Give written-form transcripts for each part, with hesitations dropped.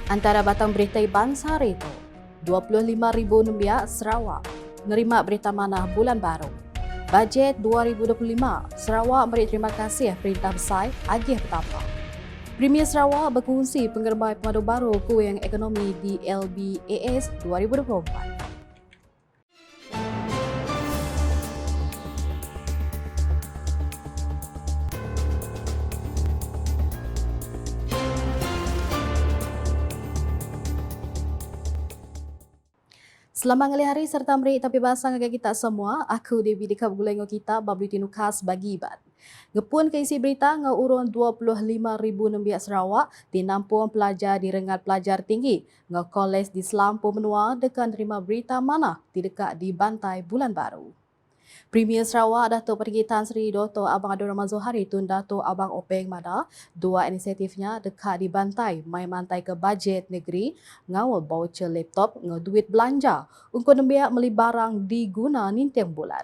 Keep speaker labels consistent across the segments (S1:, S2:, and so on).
S1: Antara batang berita Bangsa itu, 25,000 Numbia Sarawak menerima berita manah bulan baru. Bajet 2025, Sarawak beri terima kasih Perintah Besar Agih Petapa. Premier Sarawak berkongsi penggerbai pemadu baru kuih ekonomi di LBAS 2024. Selamat ngali hari serta meri tapi bahasa ngagak kita semua. Aku Devi Dika bergulengo kita babli tinukas bagi ibat. Ngepun ke isi berita ngaurun 25,000 nembiak Sarawak dinampung pelajar di rengat pelajar tinggi ngau kolej di Selampur Menua dekan terima berita mana di dekat di bantai bulan baru. Premier Sarawak Datuk Perigi Tan Sri Dr. Abang Abdul Rahman Zohari tun Datuk Abang Openg Mada dua inisiatifnya dekat di bantai mai mantai ke bajet negeri ngawal voucher laptop ngau duit belanja untuk nembiak meli barang diguna ninteng bulan.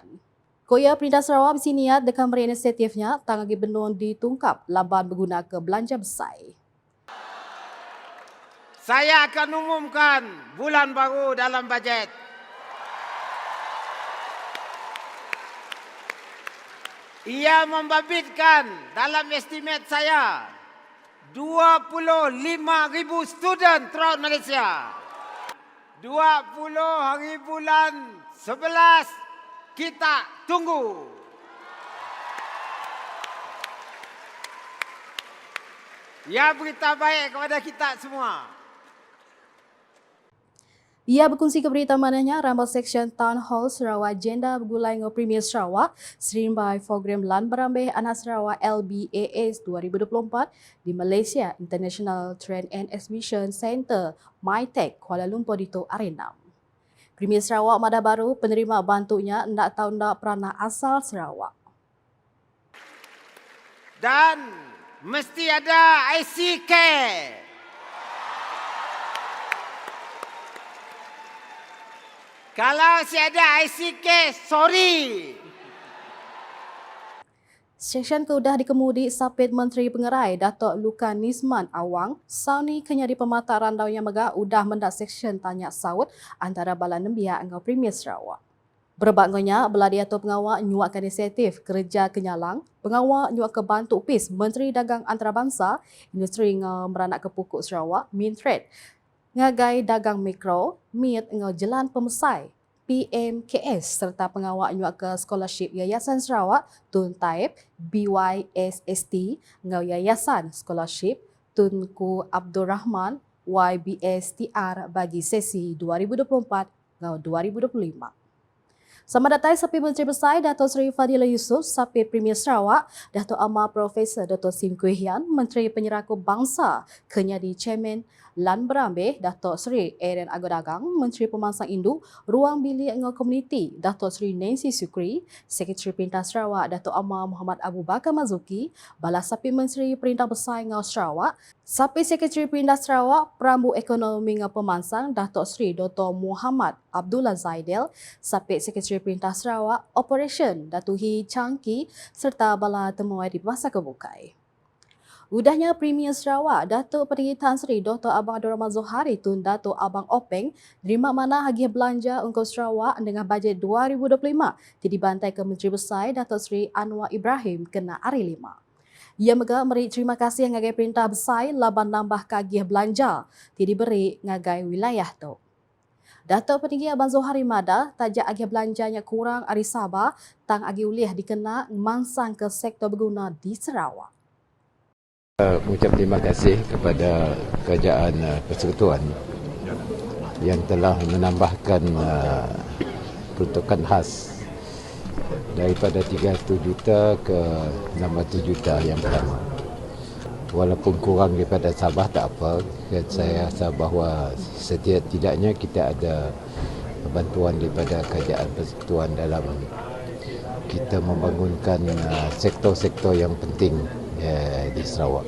S1: Koya Perintah Sarawak bersiniat dekat meri inisiatifnya tangagi benun ditungkap laban berguna ke belanja besar.
S2: Saya akan umumkan bulan baru dalam bajet. Ia membabitkan dalam estimate saya 25,000 student throughout Malaysia. 20 hari bulan 11 kita tunggu. Ya, berita baik kepada kita semua.
S1: Ia berkongsi keberitaannya Rambau Seksyen Town Hall Sarawak agenda bergulai dengan Premier Sarawak serimbai program Lan Berambih Anak Sarawak LBAS 2024 di Malaysia International Trade and Exhibition Centre MyTech Kuala Lumpur Dito Arena. Premier Sarawak Mada Baru penerima bantunya ndak tahu ndak pernah asal Sarawak.
S2: Dan mesti ada IC Care. Kalau si ada ICK, sorry.
S1: Seksyen keudah dikemudi Sapit Menteri Pengerai Datuk Lukan Nisman Awang, Sauni kenyadi pemata randau yang megah udah mendak seksyen tanya saut antara balan nembia dengan Premier Sarawak. Berbaknya beladi atau pengawal nyuakkan inisiatif kerja kenyalang, pengawal nyuak ke bantu PIS Menteri Dagang Antarabangsa, Industri meranak ke pokok Sarawak, Mintrade, ngagai dagang mikro, MIT ngau Jalan Pemesai, PMKS serta pengawal nyuak ke scholarship Yayasan Sarawak Tun Taib BYSST ngau Yayasan Scholarship Tunku Abdul Rahman YBSTR bagi sesi 2024 ngau 2025. Sama datang Sapi Menteri Besar Dato' Seri Fadilah Yusof, Sapi Premier Sarawak, Dato' Amar Profesor Dr. Sim Kuih Hian, Menteri Penyeraku Bangsa, kenyadi Chairman Lan Berambih, Dato' Seri Aaron Agodagang, Menteri Pemangsang Induk, Ruang Bilik dengan Komuniti, Dato' Seri Nancy Sukri, Sekretari Perintah Sarawak, Dato' Amar Muhammad Abu Bakar Mazuki, Balas Sapi Menteri Perintah Besar dengan Sarawak, Sapi Sekretari Perintah Sarawak, Perambu Ekonomi dengan Pemangsang, Dato' Seri Dr. Muhammad Abdullah Zaidel, Sapi Sekretari Perintah Sarawak, Operation Datuhi Changki serta bala temuai di Pasar Kebukai. Udahnya Premier Sarawak, Datuk Perigi Tan Sri Dr. Abang Abdul Rahman Zohari tun Datuk Abang Openg terima mana hadiah belanja untuk Sarawak dengan bajet 2025 dibantai ke Menteri Besar Datuk Sri Anwar Ibrahim kena hari 5. Ia megah meri terima kasih ngagai Perintah Besar laban nambah kagiah belanja diberi ngagai wilayah tu. Datuk Petinggi Abang Zohari Mada tajak agi belanjanya kurang hari Sabah tang agi ulih dikena mangsang ke sektor berguna di Sarawak.
S3: Mengucap terima kasih kepada Kerajaan Persekutuan yang telah menambahkan peruntukan khas daripada 300 juta ke 600 juta yang pertama. Walaupun kurang daripada Sabah tak apa, saya rasa bahawa setidaknya kita ada bantuan daripada Kerajaan Persekutuan dalam kita membangunkan sektor-sektor yang penting di Sarawak.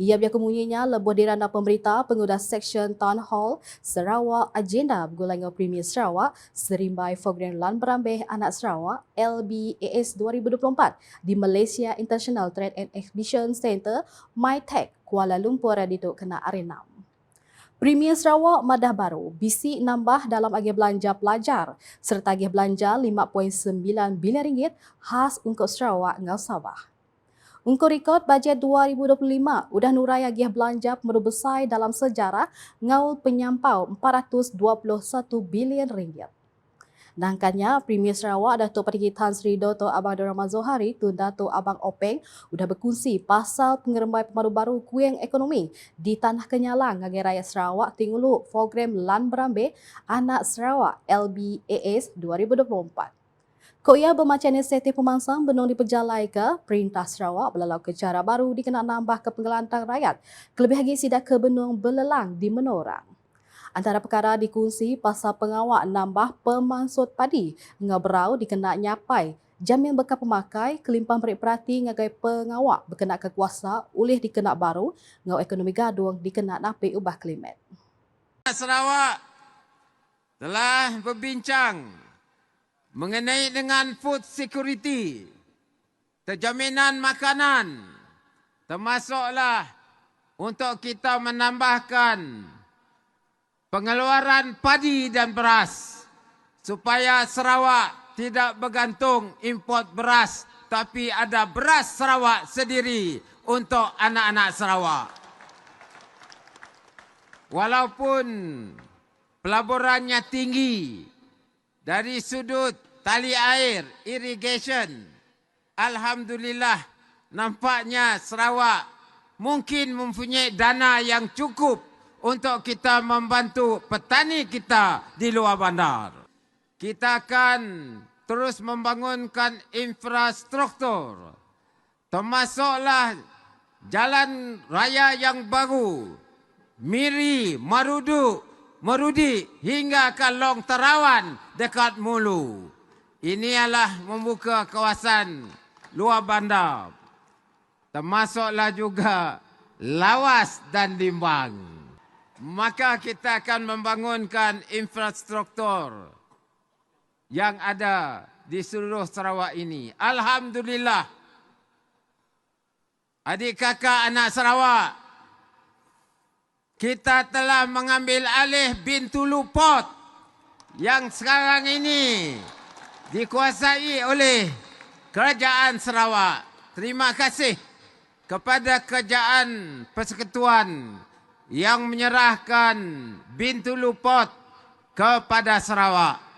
S1: Ia berkemunyinya lebuh diranda pemberita pengudas Seksyen Town Hall Sarawak agenda bergulai dengan Premier Sarawak serimbai program Lan Berambeh Anak Sarawak LBAS 2024 di Malaysia International Trade and Exhibition Centre MyTech Kuala Lumpur diduk kena arenam. Premier Sarawak madah baru, bisi nambah dalam agih belanja pelajar serta agih belanja RM5.9 bilion khas untuk Sarawak dengan Sabah. Untuk rekod bajet 2025, udah nurai agih belanja pemeru besar dalam sejarah ngaul penyampau RM421 bilion. Nangkannya, Premier Sarawak Datuk Petinggi Tan Sri Dr. Abang Nur Rahman Zohari Tun Datuk Abang Openg udah berkongsi pasal pengerembai pemadu baru kuing ekonomi di Tanah Kenyalang ngagi Raya Sarawak tingulu program Lan Berambeh Anak Sarawak LBAS 2024. Ko ia bermacam inisiatif pemangsang benung diperjalai ke Perintah Sarawak belalau ke cara baru dikena nambah ke penggelantang rakyat kelebih lagi sidak ke benung belelang di Menorang. Antara perkara dikongsi pasal pengawak nambah pemansut padi ngabrau dikena nyapai jamin bekal pemakai kelimpahan berik perhati ngagai pengawak berkena kekuasa oleh dikena baru ngau ekonomi gadung dikena napi ubah klimat.
S2: Sarawak telah berbincang mengenai dengan food security, terjaminan makanan, termasuklah untuk kita menambahkan pengeluaran padi dan beras supaya Sarawak tidak bergantung import beras tapi ada beras Sarawak sendiri untuk anak-anak Sarawak. Walaupun pelaburannya tinggi dari sudut tali air, irrigation, alhamdulillah nampaknya Sarawak mungkin mempunyai dana yang cukup untuk kita membantu petani kita di luar bandar. Kita akan terus membangunkan infrastruktur, termasuklah jalan raya yang baru, Miri, Merudi hingga ke Long Terawan dekat Mulu. Ini adalah membuka kawasan luar bandar. Termasuklah juga Lawas dan Limbang. Maka kita akan membangunkan infrastruktur yang ada di seluruh Sarawak ini. Alhamdulillah. Adik kakak anak Sarawak, kita telah mengambil alih Bintulu Port yang sekarang ini dikuasai oleh Kerajaan Sarawak. Terima kasih kepada Kerajaan Persekutuan yang menyerahkan Bintulu Port kepada Sarawak.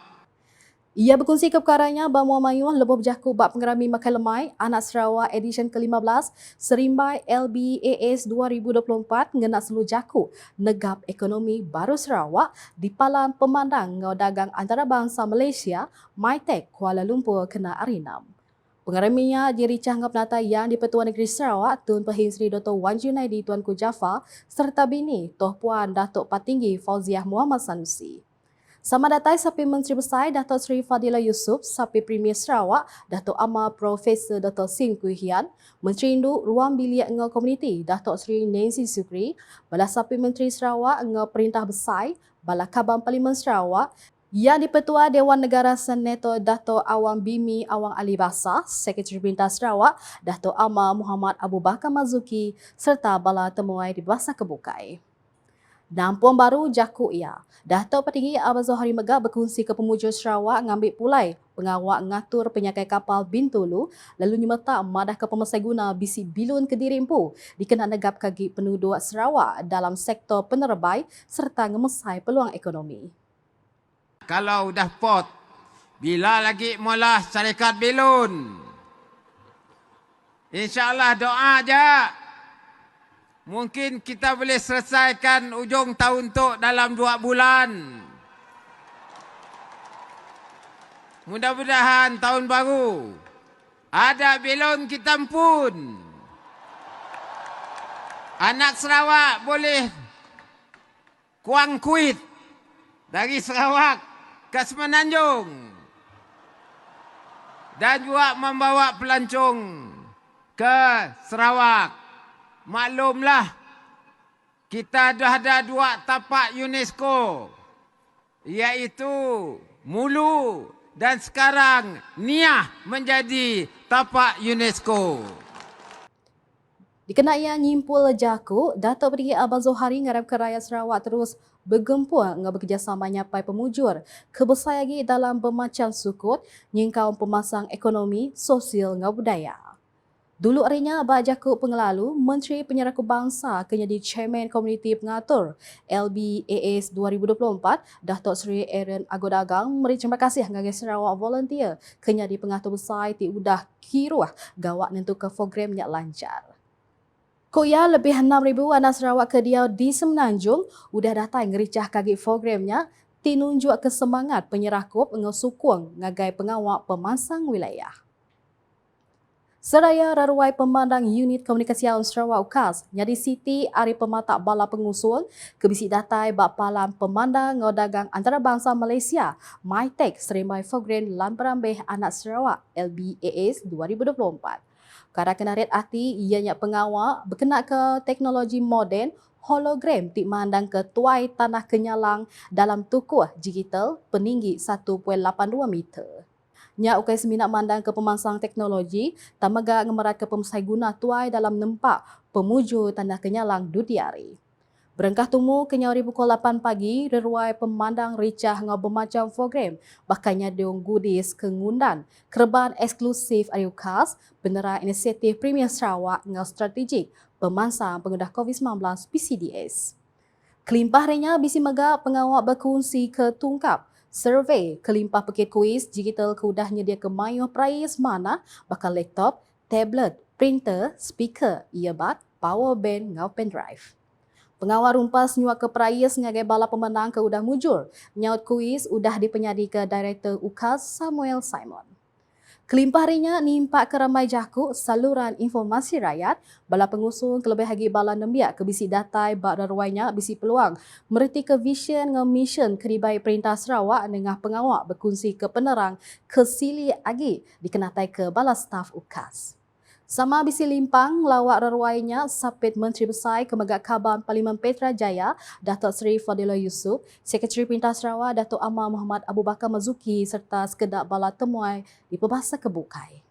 S1: Ia berkongsi ke perkaranya bahawa mayuh lebih berjaku bab pengerami makan lemai Anak Sarawak edisyen ke-15 serimbai LBAS 2024 ngena seluruh jaku negap ekonomi baru Sarawak di Palan Pemandang ngau dagang antarabangsa Malaysia MyTech Kuala Lumpur kena arinam. Pengeraminya diricah ngau penata yang di Pertuan Negeri Sarawak Tun Pehin Sri Dr. Wan Junaidi Tuanku Jaafar serta bini Toh Puan Datuk Patinggi Fauziah Muhammad Sanusi. Sama datai Sapi Menteri Besar Datuk Seri Fadilah Yusof, Sapi Premier Sarawak Datuk Amar Profesor Dr. Sim Kui Hian, Menteri Induk Ruang Bilik Ngau Komuniti Datuk Seri Nancy Sukri, Bala Sapi Menteri Sarawak Ngau Perintah Besar, Bala Kabang Parlimen Sarawak, yang di-Pertua Dewan Negara Senator Datuk Awang Bimi Awang Ali Basah, Sekretari Perintah Sarawak Datuk Amar Muhammad Abu Bakar Mazuki serta bala temuai di Bahasa Kebukai. Nampuan baru jaku ia. Datuk Petinggi Abang Zohari Megak berkongsi ke pemujur Sarawak ngambil pulai pengawak ngatur penyakai kapal Bintulu lalu nyemetak madah ke pemasai guna bisi bilun Kediri Empu dikena negap kaki penduduk Sarawak dalam sektor penerbai serta ngemesai peluang ekonomi.
S2: Kalau dah port, bila lagi mula syarikat bilun? InsyaAllah doa je. Mungkin kita boleh selesaikan ujung tahun tu dalam 2 bulan. Mudah-mudahan tahun baru ada bilun kita pun. Anak Sarawak boleh kuang kuit dari Sarawak ke Semenanjung. Dan juga membawa pelancong ke Sarawak. maklumlah kita dah ada 2 tapak UNESCO, iaitu Mulu dan sekarang Niah menjadi tapak UNESCO.
S1: Dikenai nyimpul Jaku, Datuk Perigi Abang Zohari ngarapkan rakyat Sarawak terus bergempur dengan bekerjasama nyapai pemujur kebesar lagi dalam bermacam sukut nyingkau pemasang ekonomi, sosial dan budaya. Dulu harinya, Abang Jaku pengelalu, Menteri Penyeraku Bangsa kena di Chairman Komuniti Pengatur LBAS 2024, Datuk Seri Aaron Agodagang memberi terima kasih kepada Sarawak volunteer kena di pengatur besar ti udah kiruah gawak nentukan program yang lancar. Koya lebih 6,000 anak Sarawak kediau di Semenanjung udah datang ngericah kaki programnya tinunjuk kesemangat penyerakup dengan sukung ngagai pengawak pemansang wilayah. Seraya raruai pemandang unit komunikasi awam Sarawak UKAS, nyadi Siti Ari Pematak Bala Pengusul, kebisi datai bak palam pemandang dagang antarabangsa Malaysia, MyTech Serimai Program Lan Perambih Anak Sarawak LBAS 2024. Kara kenarit arti ianya pengawak berkenaan ke teknologi moden hologram tik mandang ke tuai tanah kenyalang dalam tukuh digital peninggi 1.82 meter. Nya ukai seminat mandang ke pemansang teknologi, tamaga ngemerat ke pemusai guna tuai dalam nempak pemuju tanah kenyalang dudiari. Berengkah tumu kenyari pukul 8 pagi, reruai pemandang ricah ngau bermacam program, bahkannya diung goodies kengundan, kerban eksklusif Ariukas, beneran inisiatif Premier Sarawak ngau strategik pemansang pengudah COVID-19 PCDS. Kelimpah renya bisi mega pengawak berkongsi ke tungkap, survei kelimpah pekit kuis digital kudah nyedia ke mayuh prize mana, bakal laptop, tablet, printer, speaker, earbud, power bank ngau pendrive. Pengawal rumpas nyuak ke prize ngagai bala pemenang ke udah mujur. Nyaut kuis udah dipenyadi ke Director UKAS Samuel Simon. Kelimpah harinya nimpak ke ramai jaku saluran informasi rakyat, bala pengusung kelebih hagi bala nembiak ke bisi datai bak raruainya bisi peluang mereti ke vision dengan mission keribai Perintah Sarawak dengan pengawak berkongsi ke penerang ke sili agi dikenatai ke bala staf UKAS. Sama bisi limpang lawak raruainya Sapit Menteri Besar Kemegak Kaban Parlimen Petra Jaya Datuk Seri Fadilah Yusof, Sekretari Perintah Sarawak Datuk Amar Muhammad Abu Bakar Mazuki serta sekedar bala temuai di Pembahasa Kebukai.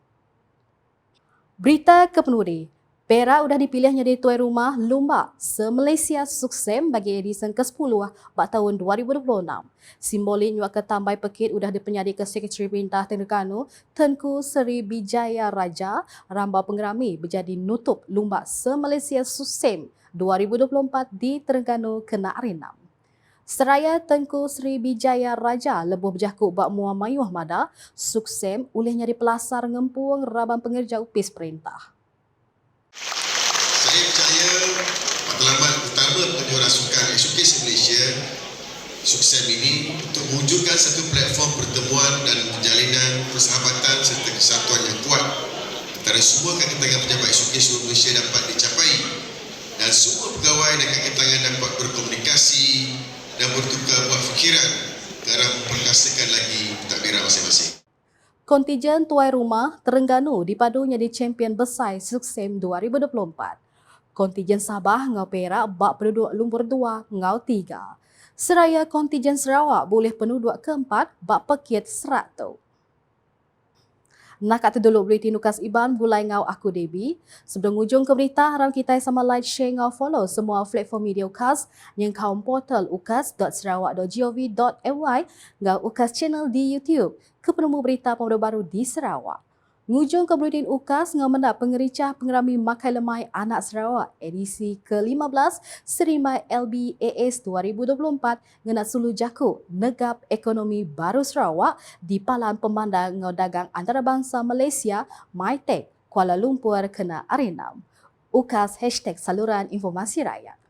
S1: Berita ke Penuri. Perak sudah dipilih jadi tuan rumah Lumba se-Malaysia Suksem bagi edisi ke-10 bak tahun 2026. Simbolik nyuak ketambai pekit sudah dipenyadi ke Sekretari Perintah Terengganu Tengku Seri Bijaya Raja ramba pengerami berjadi nutup Lumba se-Malaysia Suksem 2024 di Terengganu kena hari 6. Seraya Tengku Seri Bijaya Raja lebuh berjakuk bak mua mayuh mada, Suksem olehnya dipelasar ngempung rabang pengerja upis perintah.
S4: Saya percaya matlamat utama penjuara sukan Showcase Malaysia Suksem ini untuk mewujudkan satu platform pertemuan dan penjalinan persahabatan serta kesatuan yang kuat antara semua kakitangan pejabat Showcase seluruh Malaysia dapat dicapai dan semua pegawai dan kakitangan dapat berkomunikasi dan bertukar buah fikiran ke arah memperkasakan lagi pentadbiran masing-masing.
S1: Kontijen tuai rumah Terengganu dipadunya di Champion Besar Suksem 2024. Kontijen Sabah ngau Perak bak penduduk lumbur 2 ngau 3. Seraya kontijen Sarawak boleh penduduk keempat bak pekit 100. Nak kata dulu berita Nukas Iban bulai ngau aku Debbie. Sebelum ujung ke berita, harap kita sama like, share ngau follow semua platform media UKAS yang kaum portal ukas.sarawak.gov.my ngau UKAS channel di YouTube ke penemu berita pemuda baru di Sarawak. Ngujung ke Bulletin UKAS ngau mendak pengericah pengerami makai lemai anak Sarawak edisi ke-15 Serimai LBAS 2024 ngena sulu jaku negap ekonomi baru Sarawak di Palan Pemandang ngau dagang antarabangsa Malaysia MyTech Kuala Lumpur kena hari 6. UKAS #saluran informasi rakyat.